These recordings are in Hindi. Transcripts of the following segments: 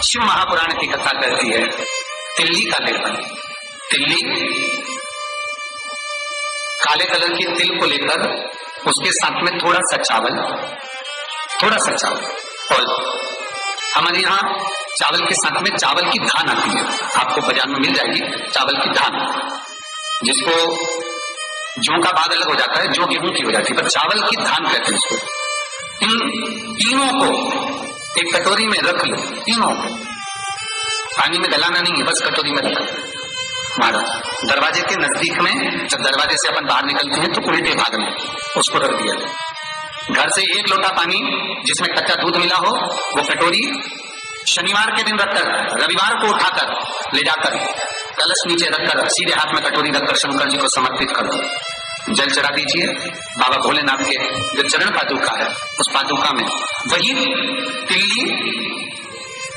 शिव महापुराण की कथा कहती है तिल्ली का लेपन। तिल्ली काले कलर की तिल को लेकर उसके साथ में थोड़ा सा चावल और हमारे यहाँ चावल के साथ में चावल की धान आती है, आपको बाजार में मिल जाएगी चावल की धान, जिसको जौ का बाद अलग हो जाता है, जो गेहूं की हो जाती है, पर चावल की धान कहते हैं उसको। इन तीनों को एक कटोरी में रख लो, तीनों को पानी में गलाना नहीं है, बस कटोरी में रख मारा। दरवाजे के नजदीक में, जब दरवाजे से अपन बाहर निकलते हैं तो उल्टे भाग में उसको रख दिया। घर से 1 लोटा पानी जिसमें कच्चा दूध मिला हो, वो कटोरी शनिवार के दिन रखकर रविवार को उठाकर ले जाकर कलश नीचे रखकर सीधे हाथ में कटोरी रखकर शंकर जी को समर्पित कर दो। जल चढ़ा दीजिए। बाबा भोलेनाथ के जो चरण पादुका है, उस पादुका में वही तिल्ली,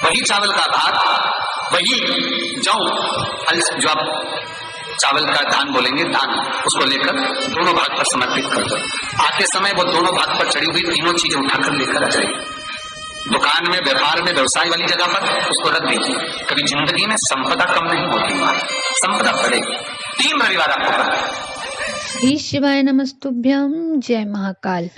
वही चावल का भात, वही जौ, जो आप चावल का धान बोलेंगे, धान, उसको लेकर दोनों भाग पर समर्पित कर दो। आते समय वो दोनों भाग पर चढ़ी हुई तीनों चीजें उठाकर लेकर आ जाइए। दुकान में, व्यापार में, व्यवसाय वाली जगह पर उसको रख दीजिए। कभी जिंदगी में संपदा कम नहीं होती, संपदा बढ़ेगी। 3 रविवार आपको करना। श्री शिवाय नमस्तुभ्यम। जय महाकाल।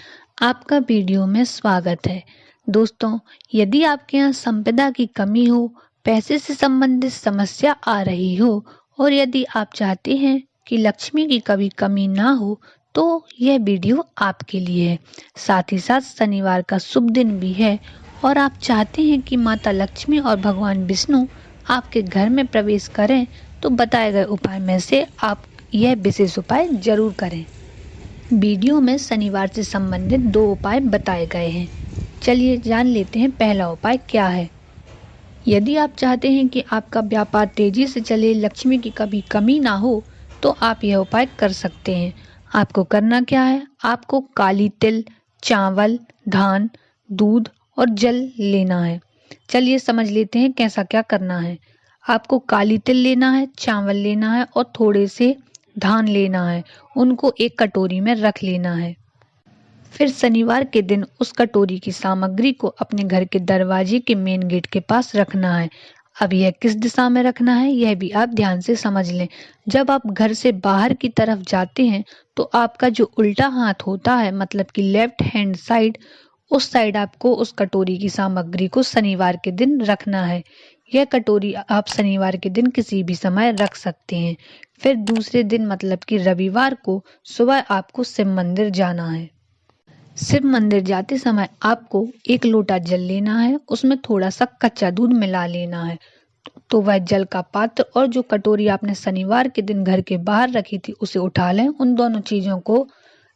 आपका वीडियो में स्वागत है। दोस्तों, यदि आपके यहाँ संपदा की कमी हो, पैसे से संबंधित समस्या आ रही हो, और यदि आप चाहते हैं कि लक्ष्मी की कभी कमी ना हो, तो यह वीडियो आपके लिए है। साथ ही साथ शनिवार का शुभ दिन भी है और आप चाहते हैं कि माता लक्ष्मी और भगवान विष्णु आपके घर में प्रवेश करें, तो बताए गए उपाय में से आप यह विशेष उपाय जरूर करें। वीडियो में शनिवार से संबंधित 2 उपाय बताए गए हैं। चलिए जान लेते हैं पहला उपाय क्या है। यदि आप चाहते हैं कि आपका व्यापार तेजी से चले, लक्ष्मी की कभी कमी ना हो, तो आप यह उपाय कर सकते हैं। आपको करना क्या है, आपको काली तिल, चावल, धान, दूध और जल लेना है। चलिए समझ लेते हैं कैसा क्या करना है। आपको काली तिल लेना है, चावल लेना है और थोड़े से धान लेना है। उनको एक कटोरी में रख लेना है। फिर शनिवार के दिन उस कटोरी की सामग्री को अपने घर के दरवाजे के मेन गेट के पास रखना है। अब यह किस दिशा में रखना है, यह भी आप ध्यान से समझ लें। जब आप घर से बाहर की तरफ जाते हैं, तो आपका जो उल्टा हाथ होता है, मतलब कि लेफ्ट हैंड साइड, उस साइड आपको उस कटोरी की सामग्री को शनिवार के दिन रखना है। यह कटोरी आप शनिवार के दिन किसी भी समय रख सकते हैं। फिर दूसरे दिन, मतलब कि रविवार को सुबह आपको शिव मंदिर जाना है। शिव मंदिर जाते समय आपको 1 लोटा जल लेना है, उसमें थोड़ा सा कच्चा दूध मिला लेना है। तो वह जल का पात्र और जो कटोरी आपने शनिवार के दिन घर के बाहर रखी थी, उसे उठा लें। उन दोनों चीजों को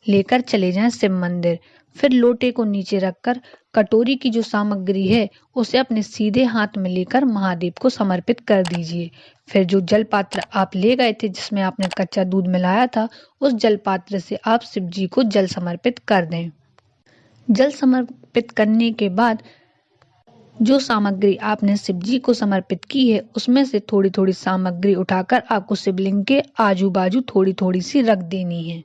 लेकर चले जाएं शिव मंदिर। फिर लोटे को नीचे रखकर कटोरी की जो सामग्री है, उसे अपने सीधे हाथ में लेकर महादेव को समर्पित कर दीजिए। फिर जो जल पात्र आप ले गए थे, जिसमें आपने कच्चा दूध मिलाया था, उस जल पात्र से आप शिव जी को जल समर्पित कर दें। जल समर्पित करने के बाद जो सामग्री आपने शिव जी को समर्पित की है, उसमें से थोड़ी थोड़ी सामग्री उठाकर आपको शिवलिंग के आजू बाजू थोड़ी थोड़ी सी रख देनी है।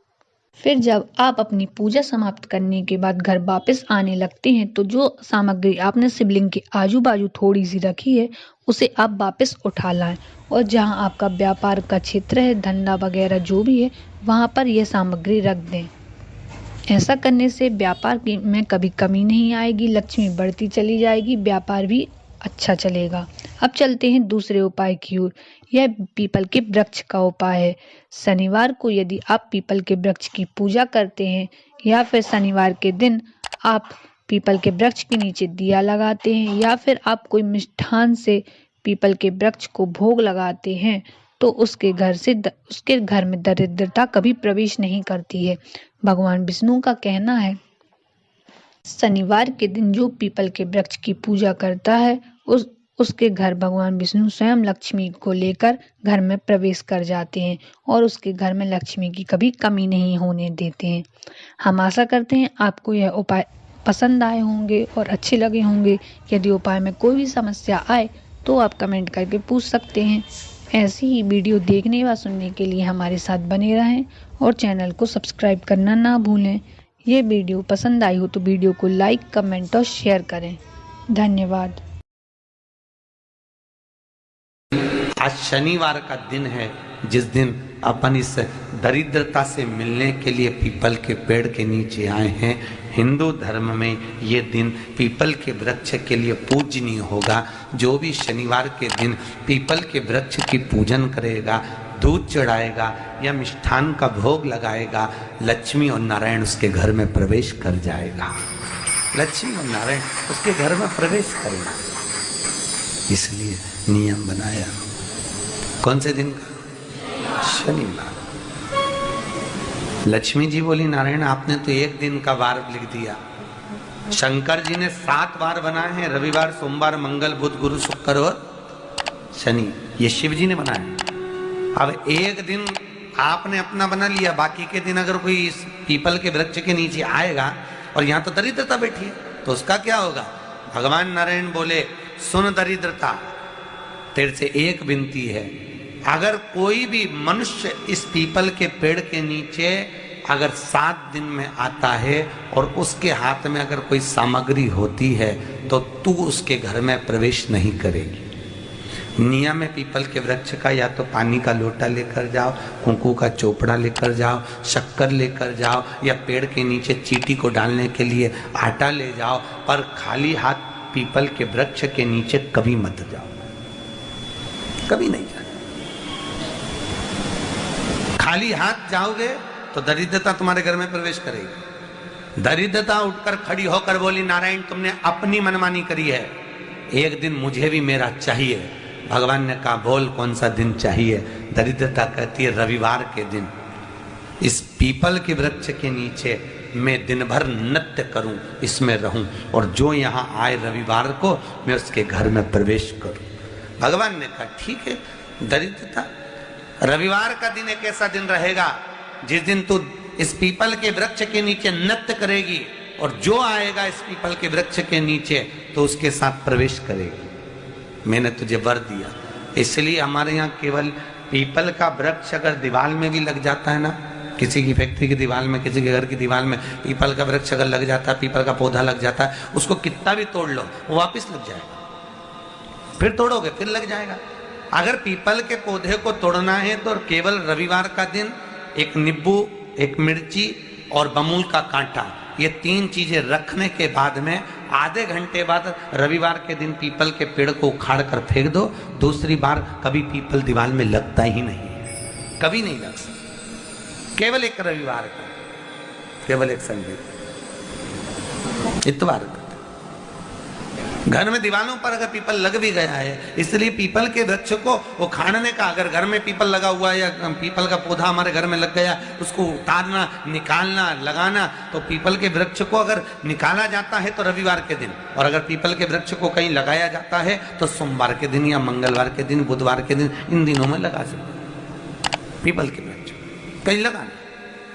फिर जब आप अपनी पूजा समाप्त करने के बाद घर वापस आने लगते हैं, तो जो सामग्री आपने शिवलिंग के आजू बाजू थोड़ी सी रखी है, उसे आप वापस उठा लाएं और जहां आपका व्यापार का क्षेत्र है, धंधा वगैरह जो भी है, वहां पर यह सामग्री रख दें। ऐसा करने से व्यापार में कभी कमी नहीं आएगी, लक्ष्मी बढ़ती चली जाएगी, व्यापार भी अच्छा चलेगा। अब चलते हैं दूसरे उपाय की ओर। यह पीपल के वृक्ष का उपाय है। शनिवार को यदि आप पीपल के वृक्ष की पूजा करते हैं, या फिर शनिवार के दिन आप पीपल के वृक्ष के नीचे दिया लगाते हैं, या फिर आप कोई मिष्ठान से पीपल के वृक्ष को भोग लगाते हैं, तो उसके घर में दरिद्रता कभी प्रवेश नहीं करती है। भगवान विष्णु का कहना है, शनिवार के दिन जो पीपल के वृक्ष की पूजा करता है, उसके घर भगवान विष्णु स्वयं लक्ष्मी को लेकर घर में प्रवेश कर जाते हैं और उसके घर में लक्ष्मी की कभी कमी नहीं होने देते हैं। हम आशा करते हैं आपको यह उपाय पसंद आए होंगे और अच्छे लगे होंगे। यदि उपाय में कोई भी समस्या आए, तो आप कमेंट करके पूछ सकते हैं। ऐसी ही वीडियो देखने व सुनने के लिए हमारे साथ बने रहें और चैनल को सब्सक्राइब करना ना भूलें। ये वीडियो पसंद आई हो तो वीडियो को लाइक, कमेंट और शेयर करें। धन्यवाद। आज शनिवार का दिन है, जिस दिन अपन इस दरिद्रता से मिलने के लिए पीपल के पेड़ के नीचे आए हैं। हिंदू धर्म में ये दिन पीपल के वृक्ष के लिए पूजनीय होगा। जो भी शनिवार के दिन पीपल के वृक्ष की पूजन करेगा, दूध चढ़ाएगा या मिष्ठान का भोग लगाएगा, लक्ष्मी और नारायण उसके घर में प्रवेश कर जाएगा। लक्ष्मी और नारायण उसके घर में प्रवेश करेगा। इसलिए नियम बनाया। कौन से दिन का? शनिवार। लक्ष्मी जी बोली, नारायण आपने तो एक दिन का वार लिख दिया। शंकर जी ने 7 वार बनाए हैं, रविवार, सोमवार, मंगल, बुध, गुरु, शुक्र और शनि। ये शिव जी ने बनाया। अब एक दिन आपने अपना बना लिया, बाकी के दिन अगर कोई इस पीपल के वृक्ष के नीचे आएगा और यहाँ तो दरिद्रता बैठी है, तो उसका क्या होगा? भगवान नारायण बोले, सुन दरिद्रता, तेरे से एक विनती है, अगर कोई भी मनुष्य इस पीपल के पेड़ के नीचे अगर 7 दिन में आता है और उसके हाथ में अगर कोई सामग्री होती है तो तू उसके घर में प्रवेश नहीं करेगी। नियम है पीपल के वृक्ष का, या तो पानी का लोटा लेकर जाओ, कुंकू का चोपड़ा लेकर जाओ, शक्कर लेकर जाओ, या पेड़ के नीचे चींटी को डालने के लिए आटा ले जाओ, पर खाली हाथ पीपल के वृक्ष के नीचे कभी मत जाओ, कभी नहीं जाओ। खाली हाथ जाओगे तो दरिद्रता तुम्हारे घर में प्रवेश करेगी। दरिद्रता उठकर खड़ी होकर बोली, नारायण तुमने अपनी मनमानी करी है, एक दिन मुझे भी मेरा चाहिए। भगवान ने कहा, बोल कौन सा दिन चाहिए? दरिद्रता कहती है, रविवार के दिन इस पीपल के वृक्ष के नीचे मैं दिन भर नृत्य करूं, इसमें रहूं, और जो यहाँ आए रविवार को मैं उसके घर में प्रवेश करूं। भगवान ने कहा, ठीक है। दरिद्रता, रविवार का दिन एक ऐसा दिन रहेगा जिस दिन तू इस पीपल के वृक्ष के नीचे नृत्य करेगी, और जो आएगा इस पीपल के वृक्ष के नीचे तो उसके साथ प्रवेश करेगी। मैंने तुझे वर दिया। इसलिए हमारे यहाँ केवल पीपल का वृक्ष अगर दीवार में भी लग जाता है ना, किसी की फैक्ट्री की दीवार में, किसी के घर की दीवार में पीपल का वृक्ष अगर लग जाता है, पीपल का पौधा लग जाता है, उसको कितना भी तोड़ लो वो वापिस लग जाएगा। फिर तोड़ोगे फिर लग जाएगा। अगर पीपल के पौधे को तोड़ना है तो केवल रविवार का दिन एक नींबू, एक मिर्ची और बमूल का कांटा, ये 3 चीजें रखने के बाद में आधे घंटे बाद रविवार के दिन पीपल के पेड़ को उखाड़ कर फेंक दो। दूसरी बार कभी पीपल दीवार में लगता ही नहीं, कभी नहीं लग सकता। केवल एक रविवार का, केवल एक संडे, इतवार का। घर में दीवारों पर अगर पीपल लग भी गया है, इसलिए पीपल के वृक्ष को उखाड़ने का, अगर घर में पीपल लगा हुआ है या पीपल का पौधा हमारे घर में लग गया, उसको उतारना, निकालना, लगाना, तो पीपल के वृक्ष को अगर निकाला जाता है तो रविवार के दिन, और अगर पीपल के वृक्ष को कहीं लगाया जाता है तो सोमवार के दिन या मंगलवार के दिन, बुधवार के दिन, इन दिनों में लगा सकते पीपल के वृक्ष कहीं लगाना।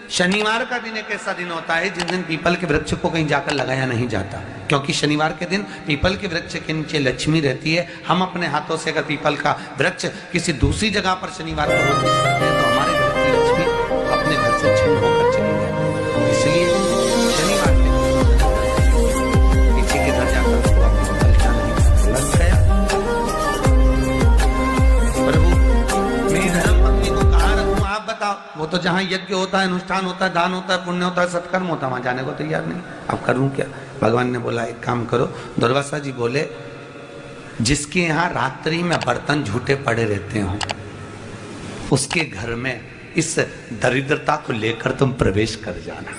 शनिवार का दिन एक ऐसा दिन होता है जिस दिन पीपल के वृक्ष को कहीं जाकर लगाया नहीं जाता, क्योंकि शनिवार के दिन पीपल के वृक्ष के नीचे लक्ष्मी रहती है। हम अपने हाथों से अगर पीपल का वृक्ष किसी दूसरी जगह पर शनिवार को रोक देते हैं तो हमारे घर की लक्ष्मी अपने घर से छिन होकर चली जाती है। इसलिए शनिवार के दिन किसी के घर जाकर उसको अपना फल नहीं लग गया। प्रभु मेरी धर्म पत्नी को कहाँ रखूं, आप बताओ। वो तो जहाँ यज्ञ होता है, अनुष्ठान होता है, दान होता है, पुण्य होता है, सत्कर्म होता है, वहां जाने को तैयार नहीं। अब करूं क्या? भगवान ने बोला, एक काम करो। दुर्वासा जी बोले, जिसके यहाँ रात्रि में बर्तन झूठे पड़े रहते हो, उसके घर में इस दरिद्रता को लेकर तुम प्रवेश कर जाना।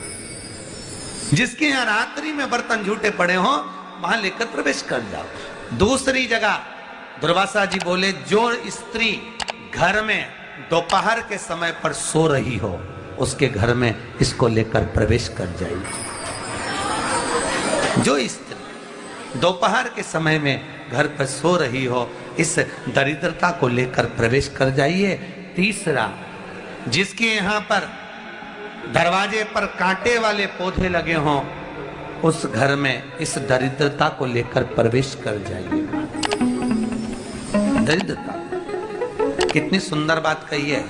जिसके यहाँ रात्रि में बर्तन झूठे पड़े हो, वहां लेकर प्रवेश कर जाओ। दूसरी जगह दुर्वासा जी बोले, जो स्त्री घर में दोपहर के समय पर सो रही हो, उसके घर में इसको लेकर प्रवेश कर जाइए। जो स्त्री दोपहर के समय में घर पर सो रही हो, इस दरिद्रता को लेकर प्रवेश कर जाइए। तीसरा, जिसके यहाँ पर दरवाजे पर कांटे वाले पौधे लगे हों, उस घर में इस दरिद्रता को लेकर प्रवेश कर जाइए। दरिद्रता, कितनी सुंदर बात कही है।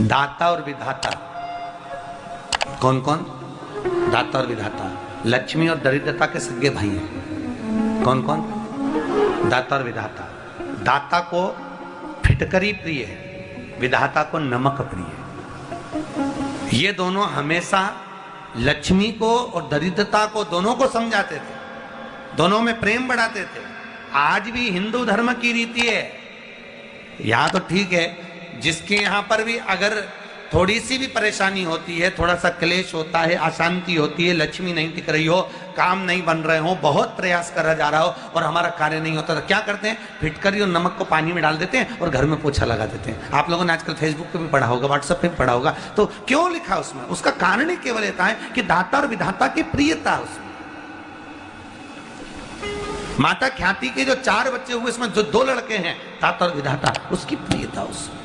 दाता और विधाता, कौन कौन? दाता और विधाता। लक्ष्मी और दरिद्रता के सगे भाई हैं। कौन कौन? दाता और विधाता। दाता को फिटकरी प्रिय है, विधाता को नमक प्रिय है। ये दोनों हमेशा लक्ष्मी को और दरिद्रता को दोनों को समझाते थे, दोनों में प्रेम बढ़ाते थे। आज भी हिंदू धर्म की रीति है, यहां तो ठीक है, जिसके यहां पर भी अगर थोड़ी सी भी परेशानी होती है, थोड़ा सा क्लेश होता है, अशांति होती है, लक्ष्मी नहीं टिक रही हो, काम नहीं बन रहे हो, बहुत प्रयास करा जा रहा हो और हमारा कार्य नहीं होता, तो क्या करते हैं? फिटकरी और नमक को पानी में डाल देते हैं और घर में पोछा लगा देते हैं। आप लोगों ने आजकल फेसबुक पे भी पढ़ा होगा, व्हाट्सएप पे भी पढ़ा होगा। तो क्यों लिखा उसमें? उसका कारण ही केवल ये है कि दाता और विधाता की प्रियता उसमें। माता ख्याति के जो 4 बच्चे हुए, इसमें जो 2 लड़के हैं, दाता और विधाता, उसकी प्रियता उसमें।